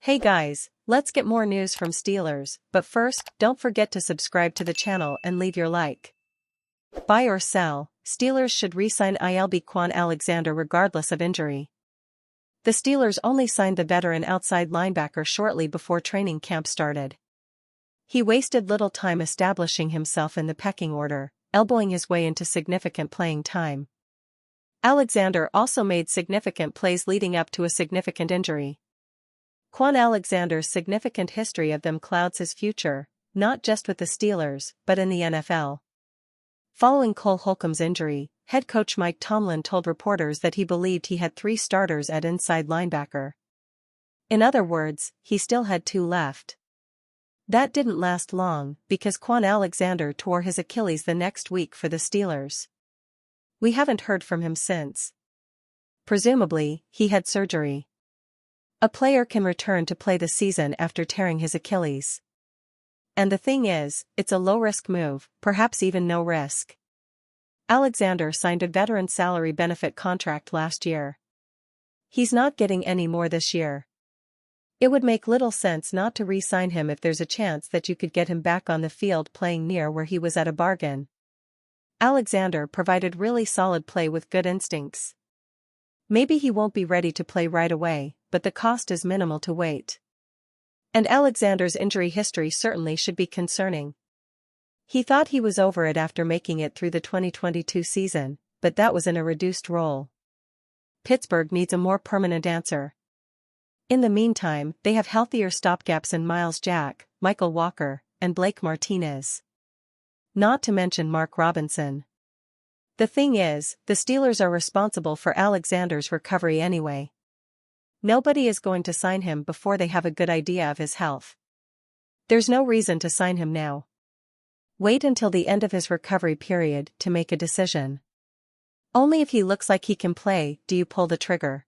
Hey guys, let's get more news from Steelers, but first, don't forget to subscribe to the channel and leave your like. Buy or sell, Steelers should re-sign Kwon Alexander regardless of injury. The Steelers only signed the veteran outside linebacker shortly before training camp started. He wasted little time establishing himself in the pecking order, elbowing his way into significant playing time. Alexander also made significant plays leading up to a significant injury. Kwon Alexander's significant history of them clouds his future, not just with the Steelers, but in the NFL. Following Cole Holcomb's injury, head coach Mike Tomlin told reporters that he believed he had 3 starters at inside linebacker. In other words, he still had 2 left. That didn't last long, because Kwon Alexander tore his Achilles the next week for the Steelers. We haven't heard from him since. Presumably, he had surgery. A player can return to play the season after tearing his Achilles. And the thing is, it's a low-risk move, perhaps even no risk. Alexander signed a veteran salary benefit contract last year. He's not getting any more this year. It would make little sense not to re-sign him if there's a chance that you could get him back on the field playing near where he was at a bargain. Alexander provided really solid play with good instincts. Maybe he won't be ready to play right away, but the cost is minimal to wait. And Alexander's injury history certainly should be concerning. He thought he was over it after making it through the 2022 season, but that was in a reduced role. Pittsburgh needs a more permanent answer. In the meantime, they have healthier stopgaps in Miles Jack, Michael Walker, and Blake Martinez. Not to mention Mark Robinson. The thing is, the Steelers are responsible for Alexander's recovery anyway. Nobody is going to sign him before they have a good idea of his health. There's no reason to sign him now. Wait until the end of his recovery period to make a decision. Only if he looks like he can play do you pull the trigger.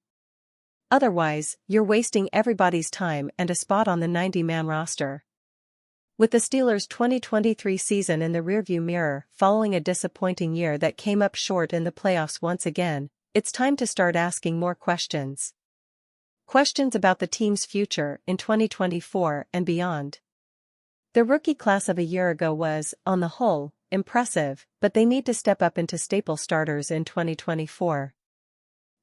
Otherwise, you're wasting everybody's time and a spot on the 90-man roster. With the Steelers' 2023 season in the rearview mirror following a disappointing year that came up short in the playoffs once again, it's time to start asking more questions. Questions about the team's future in 2024 and beyond. The rookie class of a year ago was, on the whole, impressive, but they need to step up into staple starters in 2024.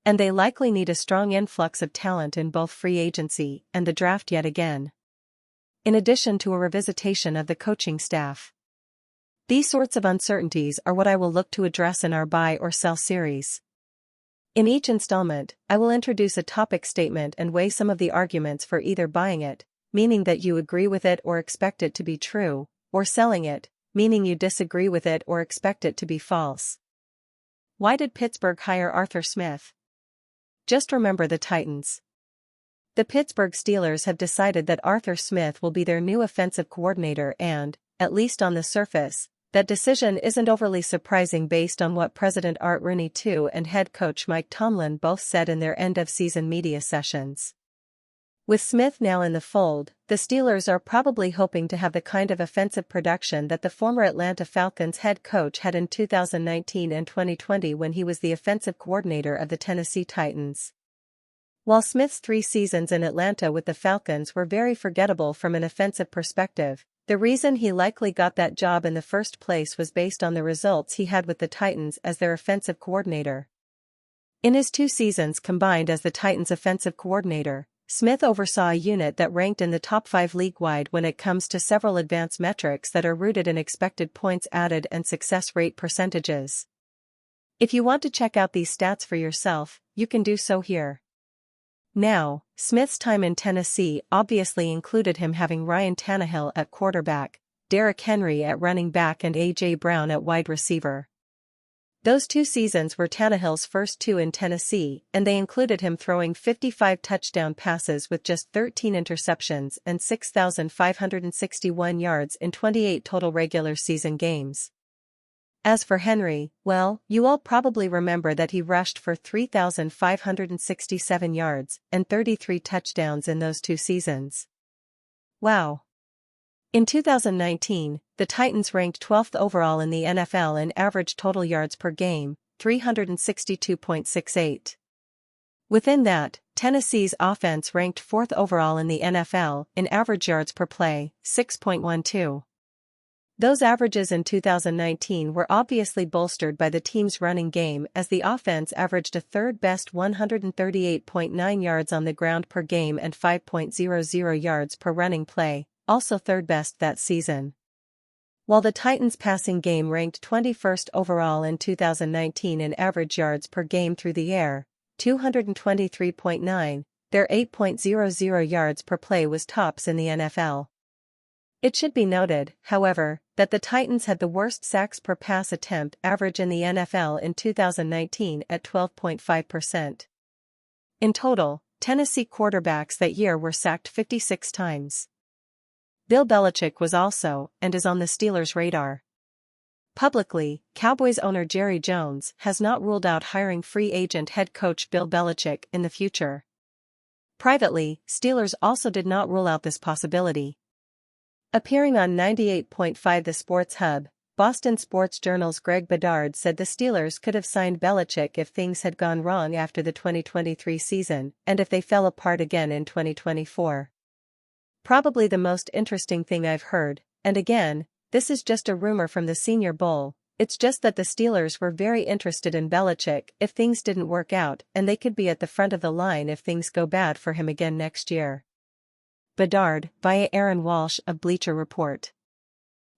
And they likely need a strong influx of talent in both free agency and the draft yet again. In addition to a revisitation of the coaching staff. These sorts of uncertainties are what I will look to address in our Buy or Sell series. In each installment, I will introduce a topic statement and weigh some of the arguments for either buying it, meaning that you agree with it or expect it to be true, or selling it, meaning you disagree with it or expect it to be false. Why did Pittsburgh hire Arthur Smith? Just remember the Titans. The Pittsburgh Steelers have decided that Arthur Smith will be their new offensive coordinator and, at least on the surface, that decision isn't overly surprising based on what President Art Rooney II and head coach Mike Tomlin both said in their end-of-season media sessions. With Smith now in the fold, the Steelers are probably hoping to have the kind of offensive production that the former Atlanta Falcons head coach had in 2019 and 2020 when he was the offensive coordinator of the Tennessee Titans. While Smith's 3 seasons in Atlanta with the Falcons were very forgettable from an offensive perspective, the reason he likely got that job in the first place was based on the results he had with the Titans as their offensive coordinator. In his 2 seasons combined as the Titans' offensive coordinator, Smith oversaw a unit that ranked in the top 5 league-wide when it comes to several advanced metrics that are rooted in expected points added and success rate percentages. If you want to check out these stats for yourself, you can do so here. Now, Smith's time in Tennessee obviously included him having Ryan Tannehill at quarterback, Derrick Henry at running back and A.J. Brown at wide receiver. Those 2 seasons were Tannehill's first 2 in Tennessee, and they included him throwing 55 touchdown passes with just 13 interceptions and 6,561 yards in 28 total regular season games. As for Henry, well, you all probably remember that he rushed for 3,567 yards and 33 touchdowns in those 2 seasons. Wow. In 2019, the Titans ranked 12th overall in the NFL in average total yards per game, 362.68. Within that, Tennessee's offense ranked 4th overall in the NFL in average yards per play, 6.12. Those averages in 2019 were obviously bolstered by the team's running game, as the offense averaged a third-best 138.9 yards on the ground per game and 5.00 yards per running play, also third-best that season. While the Titans' passing game ranked 21st overall in 2019 in average yards per game through the air, 223.9, their 8.00 yards per play was tops in the NFL. It should be noted, however, that the Titans had the worst sacks per pass attempt average in the NFL in 2019 at 12.5%. In total, Tennessee quarterbacks that year were sacked 56 times. Bill Belichick was also, and is on the Steelers' radar. Publicly, Cowboys owner Jerry Jones has not ruled out hiring free agent head coach Bill Belichick in the future. Privately, Steelers also did not rule out this possibility. Appearing on 98.5 The Sports Hub, Boston Sports Journal's Greg Bedard said the Steelers could have signed Belichick if things had gone wrong after the 2023 season and if they fell apart again in 2024. Probably the most interesting thing I've heard, and again, this is just a rumor from the Senior Bowl, it's just that the Steelers were very interested in Belichick if things didn't work out, and they could be at the front of the line if things go bad for him again next year. Bedard, via Aaron Walsh of Bleacher Report.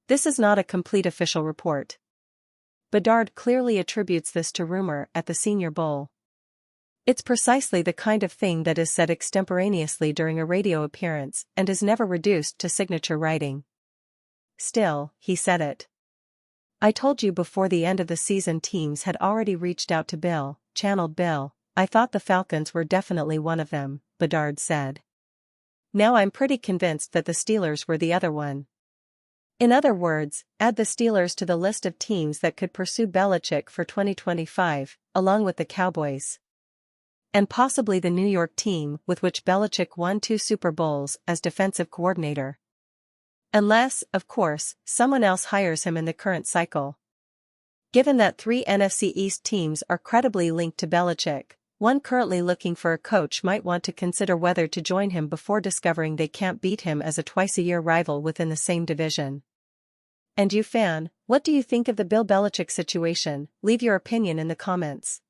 This is not a complete official report. Bedard clearly attributes this to rumor at the Senior Bowl. It's precisely the kind of thing that is said extemporaneously during a radio appearance and is never reduced to signature writing. Still, he said it. I told you before the end of the season teams had already reached out to Bill, channeled Bill. I thought the Falcons were definitely one of them, Bedard said. Now I'm pretty convinced that the Steelers were the other one. In other words, add the Steelers to the list of teams that could pursue Belichick for 2025, along with the Cowboys. And possibly the New York team with which Belichick won 2 Super Bowls as defensive coordinator. Unless, of course, someone else hires him in the current cycle. Given that 3 NFC East teams are credibly linked to Belichick, one currently looking for a coach might want to consider whether to join him before discovering they can't beat him as a twice-a-year rival within the same division. And you fan, what do you think of the Bill Belichick situation? Leave your opinion in the comments.